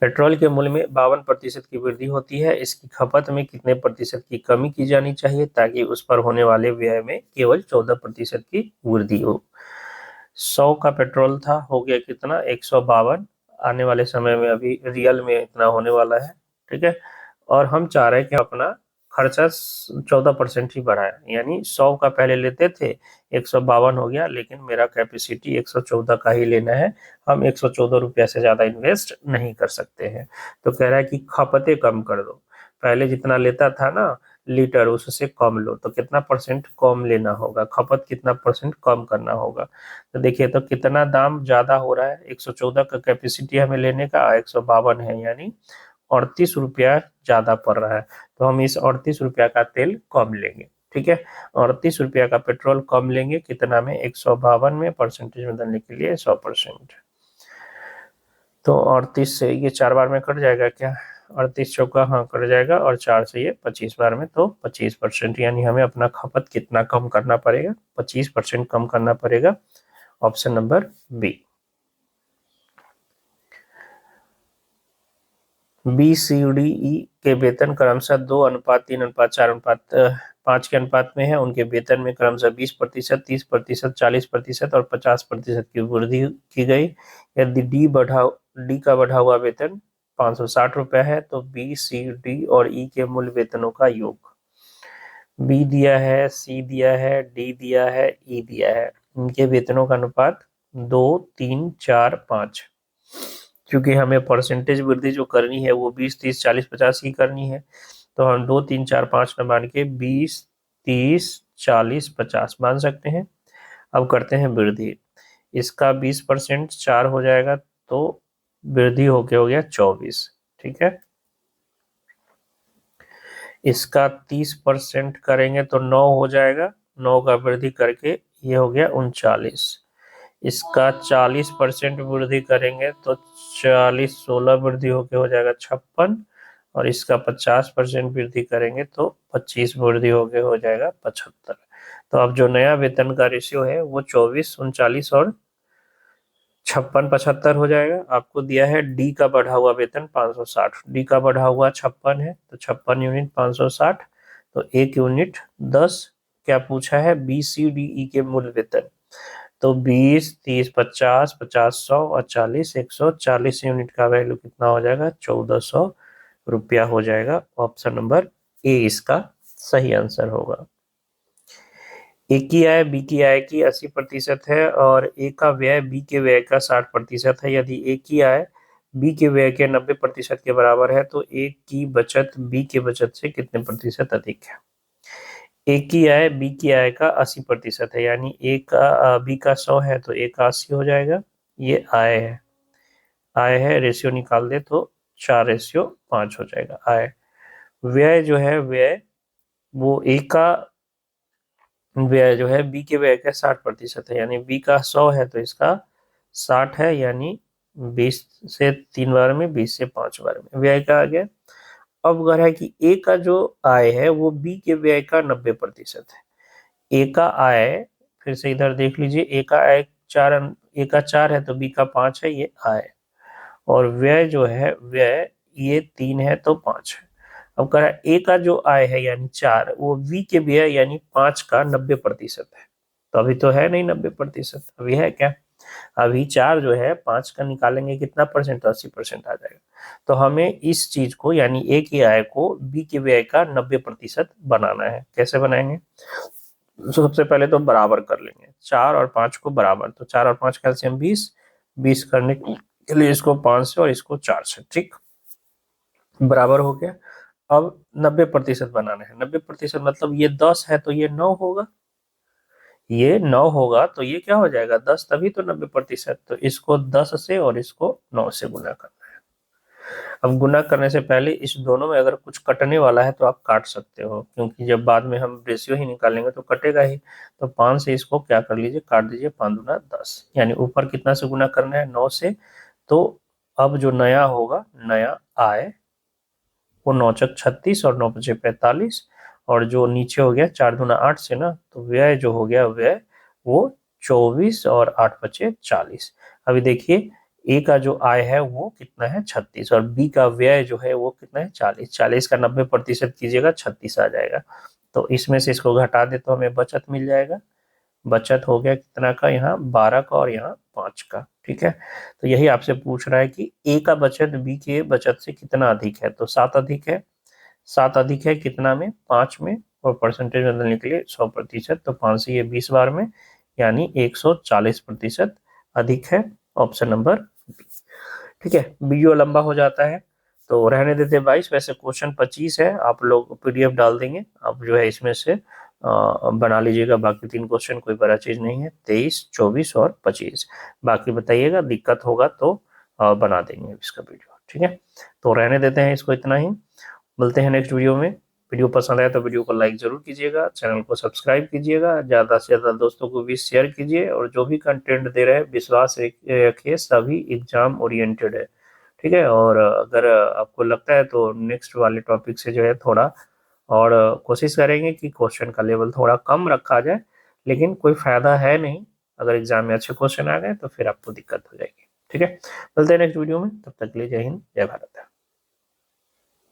पेट्रोल के मूल्य में 52% की वृद्धि होती है, इसकी खपत में कितने प्रतिशत की कमी की जानी चाहिए ताकि उस पर होने वाले व्यय में केवल 14% की वृद्धि हो। 100 का पेट्रोल था, हो गया कितना, 152। आने वाले समय में अभी रियल में इतना होने वाला है, ठीक है। और हम चाह रहे हैं कि अपना खर्चा 14% ही बढ़ाए, यानी 100 का पहले लेते थे, 152 हो गया, लेकिन मेरा कैपेसिटी 114 का ही लेना है, हम 114 रुपया से ज्यादा इन्वेस्ट नहीं कर सकते हैं। तो कह रहा है कि खपतें कम कर दो, पहले जितना लेता था ना लीटर उससे कम लो, तो कितना परसेंट कम लेना होगा, खपत कितना परसेंट कम करना होगा। तो देखिए तो कितना दाम ज्यादा हो रहा है, 114 का कैपेसिटी हमें लेने का, 152 है, यानी 38 रुपया ज्यादा पड़ रहा है। तो हम इस 38 रुपया का तेल कम लेंगे, ठीक है। 38 रुपया का पेट्रोल कम लेंगे, कितना में, 152 में, परसेंटेज में बदलने के लिए 100%। तो 38 से ये 4 बार में कट जाएगा क्या, 38 चौका, हाँ कट जाएगा, और 4 से ये 25 बार में, तो 25%, यानी हमें अपना खपत कितना कम करना पड़ेगा, 25% कम करना पड़ेगा। Option number B. B C D E के वेतन क्रमशः 2:3:4:5 के अनुपात में है, उनके वेतन में क्रमशः 20%, 30%, 40% और 50% की वृद्धि की गई। यदि डी का बढ़ा हुआ वेतन 560 रुपया है, तो बी सी डी और ई के मूल वेतनों का योग, बी दिया है, सी दिया है, डी दिया है, ई दिया है, इनके वेतनों का अनुपात 2, 3, 4, 5। क्योंकि हमें परसेंटेज वृद्धि जो करनी है वो 20, 30, 40, 50 की करनी है, तो हम 2, 3, 4, 5 न मान के 20, 30, 40, 50 मान सकते हैं। अब करते हैं वृद्धि, इसका 20% 4 हो जाएगा, तो वृद्धि होके हो गया 24, ठीक है। इसका 30% करेंगे तो 9 हो जाएगा, 9 का वृद्धि करके ये हो गया 39। इसका 40% वृद्धि करेंगे तो 40, 16 वृद्धि होके हो जाएगा 56, और इसका 50% वृद्धि करेंगे तो 25 वृद्धि होके हो जाएगा 75। तो अब जो नया वेतन का रेशियो है वो 24, 39 और 56, 75 हो जाएगा। आपको दिया है डी का बढ़ा हुआ वेतन 560, डी का बढ़ा हुआ 56 है, तो 56 यूनिट 560, तो 1 यूनिट 10। क्या पूछा है, बी सी डी ई के मूल वेतन, तो 20, 30, 50, 50, 100 और 40, 140 यूनिट का वैल्यू कितना हो जाएगा, 1400 रुपया हो जाएगा। ऑप्शन नंबर ए इसका सही आंसर होगा। ए की आय बी की आय की 80% है और ए का व्यय बी के व्यय का 60% है। यदि ए की आय बी के व्यय के 90% के बराबर है तो ए की बचत बी के बचत से कितने प्रतिशत अधिक है। ए की आय बी की आय का 80% है, यानी ए का बी का 100 है तो ए का 80 हो जाएगा। ये आय है, आय है, रेशियो निकाल दे तो 4:5 हो जाएगा आय। व्यय जो है व्यय, वो ए का व्यय जो है बी के व्यय का 60% है, यानी बी का 100 है तो इसका 60 है, यानी 20 से 3 बार में, 20 से 5 बार में व्यय का आ गया। अब अगर है कि ए का जो आय है वो बी के व्यय का 90% है। ए का आय, फिर से इधर देख लीजिए, ए का आय 4, ए का 4 है तो बी का 5 है, ये आय। और व्यय जो है व्यय ये 3 है तो 5 है। अब कह रहा है ए का जो आय है यानी 4, वो बी के व्यय यानी 5 का 90% है। तो अभी तो है नहीं 90%, अभी है क्या, अभी 4 जो है 5 का निकालेंगे कितना परसेंट, 80% आ जाएगा। तो हमें इस चीज को यानी ए की आय को बी के व्यय का 90% बनाना है। कैसे बनाएंगे, तो सबसे पहले तो बराबर कर लेंगे 4 और 5 को बराबर, तो 4 और 5 का एलसीएम 20, 20 करने के लिए इसको 5 से और इसको 4 से, ठीक, बराबर हो गया। अब 90% बनाना है। 90% मतलब ये 10 है तो ये 9 होगा, ये 9 होगा तो ये क्या हो जाएगा 10, तभी तो 90%। तो इसको 10 से और इसको 9 से गुना करना है। अब गुना करने से पहले इस दोनों में अगर कुछ कटने वाला है तो आप काट सकते हो, क्योंकि जब बाद में हम रेशियो ही निकालेंगे तो कटेगा ही। तो 5 से इसको क्या कर लीजिए, काट दीजिए, 5 दूना 10, यानी ऊपर कितना से गुना करना है, 9 से। तो अब जो नया होगा, नया आय, वो 9 चक 36 और 9 पचे 45, और जो नीचे हो गया 4 दूना 8 से ना, तो व्यय जो हो गया व्यय वो 24 और 8 पचे 40। अभी देखिए ए का जो आय है वो कितना है 36, और बी का व्यय जो है वो कितना है 40। 40 का 90% कीजिएगा 36 आ जाएगा। तो इसमें से इसको घटा दे तो हमें बचत मिल जाएगा। बचत हो गया कितना का, यहाँ 12 का और यहाँ 5 का। ठीक है, तो यही आपसे पूछ रहा है कि ए का बचत बी के बचत से कितना अधिक है, तो 7 अधिक है। 7 अधिक है कितना में, 5 में, और परसेंटेज बदलने के लिए 100%, तो 5 से ये 20 बार में, यानी 140% अधिक है। Option number B. ठीक है, वीडियो लंबा हो जाता है तो रहने देते 22। वैसे क्वेश्चन 25 है, आप लोग पीडीएफ डाल देंगे, आप जो है इसमें से बना लीजिएगा। बाकी 3 क्वेश्चन कोई बड़ा चीज नहीं है, 23, 24 और 25। बाकी बताइएगा, दिक्कत होगा तो बना देंगे इसका वीडियो। ठीक है, तो रहने देते हैं इसको इतना ही, मिलते हैं नेक्स्ट वीडियो में। वीडियो पसंद आया तो वीडियो को लाइक जरूर कीजिएगा, चैनल को सब्सक्राइब कीजिएगा, ज़्यादा से ज़्यादा दोस्तों को भी शेयर कीजिए, और जो भी कंटेंट दे रहे हैं विश्वास रखिए सभी एग्जाम ओरिएंटेड है। ठीक है, और अगर आपको लगता है तो नेक्स्ट वाले टॉपिक से जो है थोड़ा और कोशिश करेंगे कि क्वेश्चन का लेवल थोड़ा कम रखा जाए, लेकिन कोई फायदा है नहीं, अगर एग्जाम में अच्छे क्वेश्चन आ गए तो फिर आपको दिक्कत हो जाएगी। ठीक है, मिलते हैं नेक्स्ट वीडियो में, तब तक के लिए जय हिंद, जय भारत।